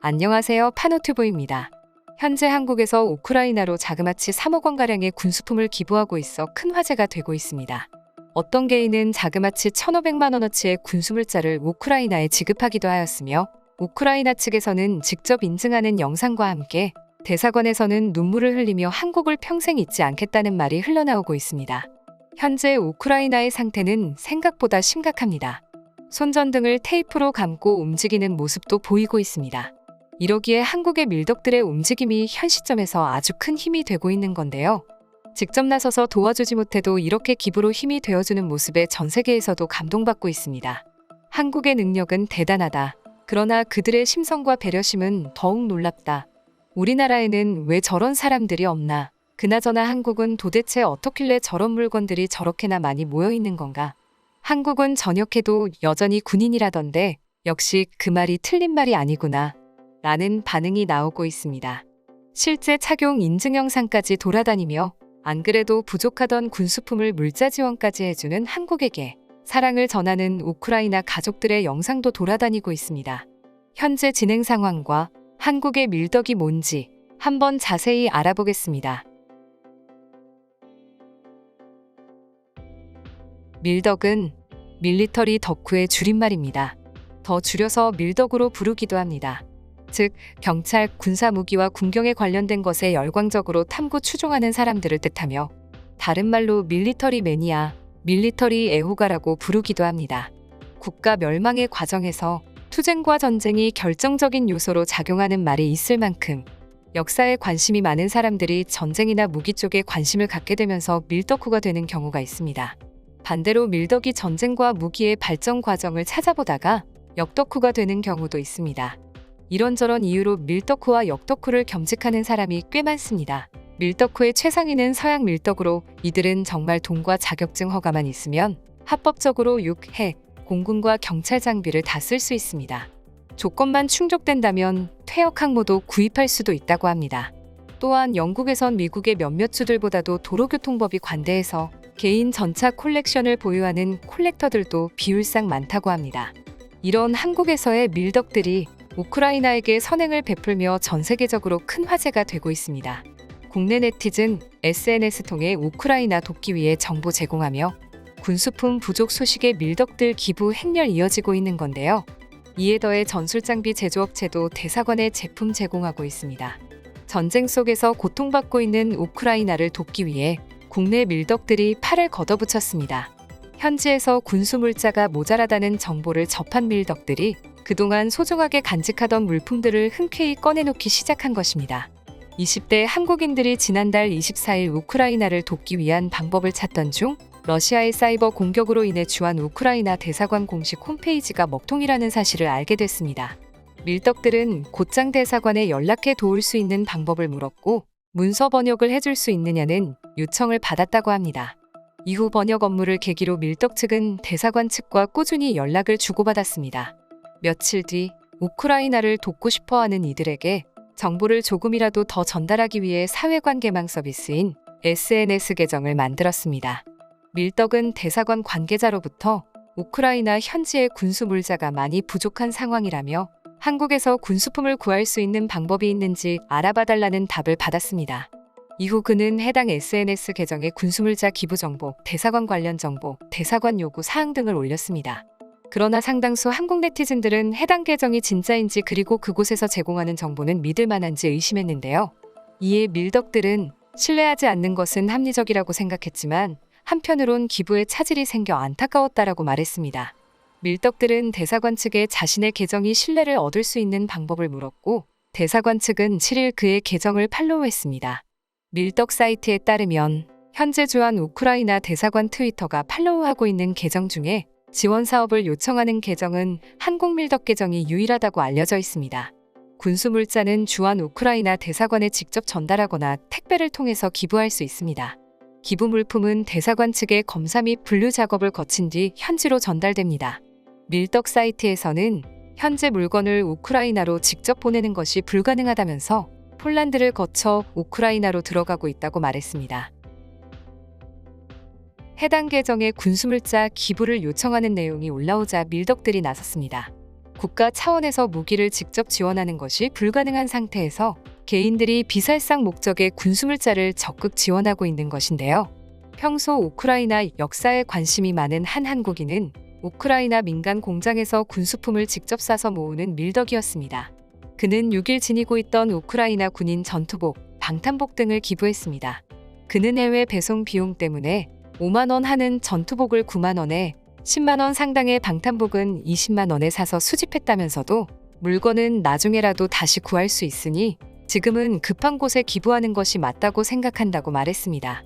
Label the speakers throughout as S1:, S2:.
S1: 안녕하세요. 파노튜브입니다. 현재 한국에서 우크라이나로 자그마치 3억 원가량의 군수품을 기부하고 있어 큰 화제가 되고 있습니다. 어떤 개인은 자그마치 1,500만 원어치의 군수물자를 우크라이나에 지급하기도 하였으며 우크라이나 측에서는 직접 인증하는 영상과 함께 대사관에서는 눈물을 흘리며 한국을 평생 잊지 않겠다는 말이 흘러나오고 있습니다. 현재 우크라이나의 상태는 생각보다 심각합니다. 손전등을 테이프로 감고 움직이는 모습도 보이고 있습니다. 이러기에 한국의 밀덕들의 움직임이 현 시점에서 아주 큰 힘이 되고 있는 건데요. 직접 나서서 도와주지 못해도 이렇게 기부로 힘이 되어주는 모습에 전 세계에서도 감동받고 있습니다. 한국의 능력은 대단하다. 그러나 그들의 심성과 배려심은 더욱 놀랍다. 우리나라에는 왜 저런 사람들이 없나? 그나저나 한국은 도대체 어떻길래 저런 물건들이 저렇게나 많이 모여 있는 건가? 한국은 전역해도 여전히 군인이라던데 역시 그 말이 틀린 말이 아니구나. 라는 반응이 나오고 있습니다. 실제 착용 인증 영상까지 돌아다니며 안 그래도 부족하던 군수품을 물자 지원까지 해주는 한국에게 사랑을 전하는 우크라이나 가족들의 영상도 돌아다니고 있습니다. 현재 진행 상황과 한국의 밀덕이 뭔지 한번 자세히 알아보겠습니다. 밀덕은 밀리터리 덕후의 줄임말입니다. 더 줄여서 밀덕으로 부르기도 합니다. 즉, 경찰, 군사 무기와 군경에 관련된 것에 열광적으로 탐구 추종하는 사람들을 뜻하며 다른 말로 밀리터리 매니아, 밀리터리 애호가라고 부르기도 합니다. 국가 멸망의 과정에서 투쟁과 전쟁이 결정적인 요소로 작용하는 말이 있을 만큼 역사에 관심이 많은 사람들이 전쟁이나 무기 쪽에 관심을 갖게 되면서 밀덕후가 되는 경우가 있습니다. 반대로 밀덕이 전쟁과 무기의 발전 과정을 찾아보다가 역덕후가 되는 경우도 있습니다. 이런저런 이유로 밀덕후와 역덕후를 겸직하는 사람이 꽤 많습니다. 밀덕후의 최상위는 서양 밀덕으로 이들은 정말 돈과 자격증 허가만 있으면 합법적으로 육, 해, 공군과 경찰 장비를 다 쓸 수 있습니다. 조건만 충족된다면 퇴역 항모도 구입할 수도 있다고 합니다. 또한 영국에선 미국의 몇몇 주들보다도 도로교통법이 관대해서 개인 전차 콜렉션을 보유하는 콜렉터들도 비율상 많다고 합니다. 이런 한국에서의 밀덕들이 우크라이나에게 선행을 베풀며 전 세계적으로 큰 화제가 되고 있습니다. 국내 네티즌 SNS 통해 우크라이나 돕기 위해 정보 제공하며 군수품 부족 소식에 밀덕들 기부 행렬 이어지고 있는 건데요. 이에 더해 전술장비 제조업체도 대사관에 제품 제공하고 있습니다. 전쟁 속에서 고통받고 있는 우크라이나를 돕기 위해 국내 밀덕들이 팔을 걷어붙였습니다. 현지에서 군수물자가 모자라다는 정보를 접한 밀덕들이 그동안 소중하게 간직하던 물품들을 흔쾌히 꺼내놓기 시작한 것입니다. 20대 한국인들이 지난달 24일 우크라이나를 돕기 위한 방법을 찾던 중 러시아의 사이버 공격으로 인해 주한 우크라이나 대사관 공식 홈페이지가 먹통이라는 사실을 알게 됐습니다. 밀덕들은 곧장 대사관에 연락해 도울 수 있는 방법을 물었고 문서 번역을 해줄 수 있느냐는 요청을 받았다고 합니다. 이후 번역 업무를 계기로 밀덕 측은 대사관 측과 꾸준히 연락을 주고받았습니다. 며칠 뒤 우크라이나를 돕고 싶어하는 이들에게 정보를 조금이라도 더 전달하기 위해 사회관계망 서비스인 SNS 계정을 만들었습니다. 밀덕은 대사관 관계자로부터 우크라이나 현지의 군수물자가 많이 부족한 상황이라며 한국에서 군수품을 구할 수 있는 방법이 있는지 알아봐달라는 답을 받았습니다. 이후 그는 해당 SNS 계정에 군수물자 기부 정보, 대사관 관련 정보, 대사관 요구 사항 등을 올렸습니다. 그러나 상당수 한국 네티즌들은 해당 계정이 진짜인지 그리고 그곳에서 제공하는 정보는 믿을 만한지 의심했는데요. 이에 밀덕들은 신뢰하지 않는 것은 합리적이라고 생각했지만 한편으론 기부에 차질이 생겨 안타까웠다라고 말했습니다. 밀덕들은 대사관 측에 자신의 계정이 신뢰를 얻을 수 있는 방법을 물었고 대사관 측은 7일 그의 계정을 팔로우했습니다. 밀덕 사이트에 따르면 현재 주한 우크라이나 대사관 트위터가 팔로우하고 있는 계정 중에 지원 사업을 요청하는 계정은 한국 밀덕 계정이 유일하다고 알려져 있습니다. 군수물자는 주한 우크라이나 대사관에 직접 전달하거나 택배를 통해서 기부할 수 있습니다. 기부 물품은 대사관 측의 검사 및 분류 작업을 거친 뒤 현지로 전달됩니다. 밀덕 사이트에서는 현재 물건을 우크라이나로 직접 보내는 것이 불가능하다면서 폴란드를 거쳐 우크라이나로 들어가고 있다고 말했습니다. 해당 계정에 군수물자 기부를 요청하는 내용이 올라오자 밀덕들이 나섰습니다. 국가 차원에서 무기를 직접 지원하는 것이 불가능한 상태에서 개인들이 비살상 목적의 군수물자를 적극 지원하고 있는 것인데요. 평소 우크라이나 역사에 관심이 많은 한 한국인은 우크라이나 민간 공장에서 군수품을 직접 사서 모으는 밀덕이었습니다. 그는 6일 지니고 있던 우크라이나 군인 전투복, 방탄복 등을 기부했습니다. 그는 해외 배송 비용 때문에 5만 원 하는 전투복을 9만 원에 10만 원 상당의 방탄복은 20만 원에 사서 수집했다면서도 물건은 나중에라도 다시 구할 수 있으니 지금은 급한 곳에 기부하는 것이 맞다고 생각한다고 말했습니다.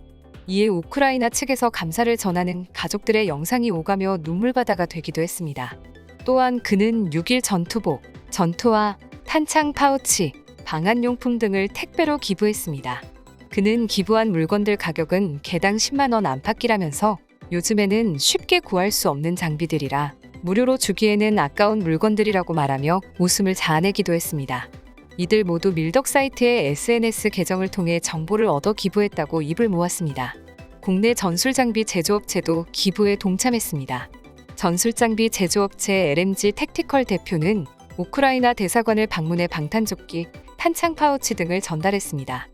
S1: 이에 우크라이나 측에서 감사를 전하는 가족들의 영상이 오가며 눈물바다가 되기도 했습니다. 또한 그는 6일 전투복, 전투화, 탄창 파우치, 방한용품 등을 택배로 기부했습니다. 그는 기부한 물건들 가격은 개당 10만 원 안팎이라면서 요즘에는 쉽게 구할 수 없는 장비들이라 무료로 주기에는 아까운 물건들이라고 말하며 웃음을 자아내기도 했습니다. 이들 모두 밀덕 사이트의 SNS 계정을 통해 정보를 얻어 기부했다고 입을 모았습니다. 국내 전술장비 제조업체도 기부에 동참했습니다. 전술장비 제조업체 LMG 택티컬 대표는 우크라이나 대사관을 방문해 방탄조끼, 탄창 파우치 등을 전달했습니다.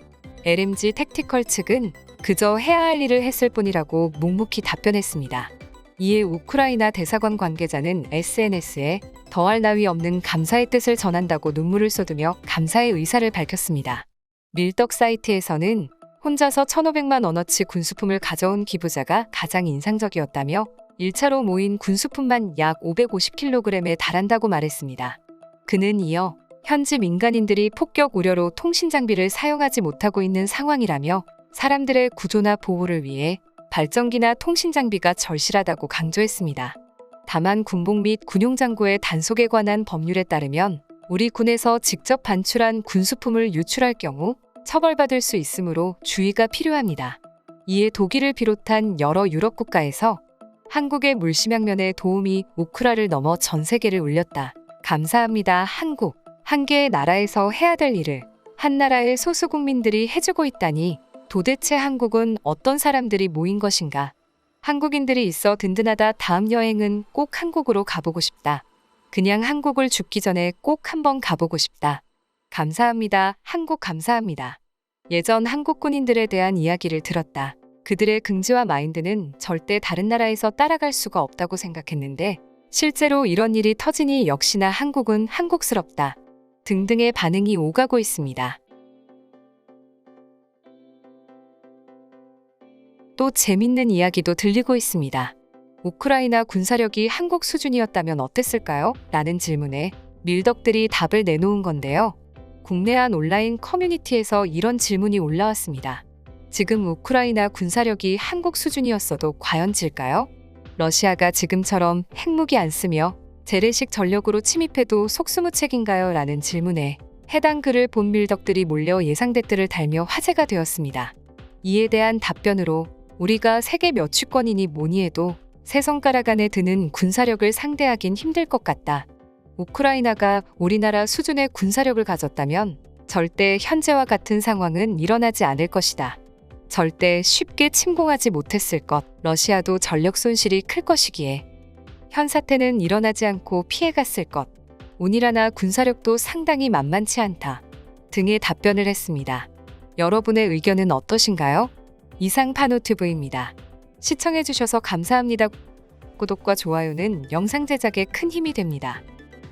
S1: LMG 택티컬 측은 그저 해야 할 일을 했을 뿐이라고 묵묵히 답변했습니다. 이에 우크라이나 대사관 관계자는 SNS에 더할 나위 없는 감사의 뜻을 전한다고 눈물을 쏟으며 감사의 의사를 밝혔습니다. 밀덕 사이트에서는 혼자서 1,500만 원어치 군수품을 가져온 기부자가 가장 인상적이었다며 1차로 모인 군수품만 약 550kg에 달한다고 말했습니다. 그는 이어 현지 민간인들이 폭격 우려로 통신 장비를 사용하지 못하고 있는 상황이라며 사람들의 구조나 보호를 위해 발전기나 통신 장비가 절실하다고 강조했습니다. 다만 군복 및 군용장구의 단속에 관한 법률에 따르면 우리 군에서 직접 반출한 군수품을 유출할 경우 처벌받을 수 있으므로 주의가 필요합니다. 이에 독일을 비롯한 여러 유럽 국가에서 한국의 물심양면의 도움이 우크라를 넘어 전 세계를 울렸다. 감사합니다. 한국. 한 개의 나라에서 해야 될 일을 한 나라의 소수 국민들이 해주고 있다니 도대체 한국은 어떤 사람들이 모인 것인가? 한국인들이 있어 든든하다. 다음 여행은 꼭 한국으로 가보고 싶다. 그냥 한국을 죽기 전에 꼭 한번 가보고 싶다. 감사합니다. 한국 감사합니다. 예전 한국 군인들에 대한 이야기를 들었다. 그들의 긍지와 마인드는 절대 다른 나라에서 따라갈 수가 없다고 생각했는데 실제로 이런 일이 터지니 역시나 한국은 한국스럽다. 등등의 반응이 오가고 있습니다. 또 재밌는 이야기도 들리고 있습니다. 우크라이나 군사력이 한국 수준이었다면 어땠을까요? 라는 질문에 밀덕들이 답을 내놓은 건데요. 국내 한 온라인 커뮤니티에서 이런 질문이 올라왔습니다. 지금 우크라이나 군사력이 한국 수준이었어도 과연 질까요? 러시아가 지금처럼 핵무기 안 쓰며 재래식 전력으로 침입해도 속수무책인가요? 라는 질문에 해당 글을 본 밀덕들이 몰려 예상 댓글을 달며 화제가 되었습니다. 이에 대한 답변으로 우리가 세계 몇위권이니 뭐니 해도 세 손가락 안에 드는 군사력을 상대하긴 힘들 것 같다. 우크라이나가 우리나라 수준의 군사력을 가졌다면 절대 현재와 같은 상황은 일어나지 않을 것이다. 절대 쉽게 침공하지 못했을 것. 러시아도 전력 손실이 클 것이기에 현 사태는 일어나지 않고 피해갔을 것. 우리나라 군사력도 상당히 만만치 않다. 등의 답변을 했습니다. 여러분의 의견은 어떠신가요? 이상 파노TV입니다. 시청해주셔서 감사합니다. 구독과 좋아요는 영상 제작에 큰 힘이 됩니다.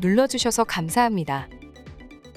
S1: 눌러주셔서 감사합니다.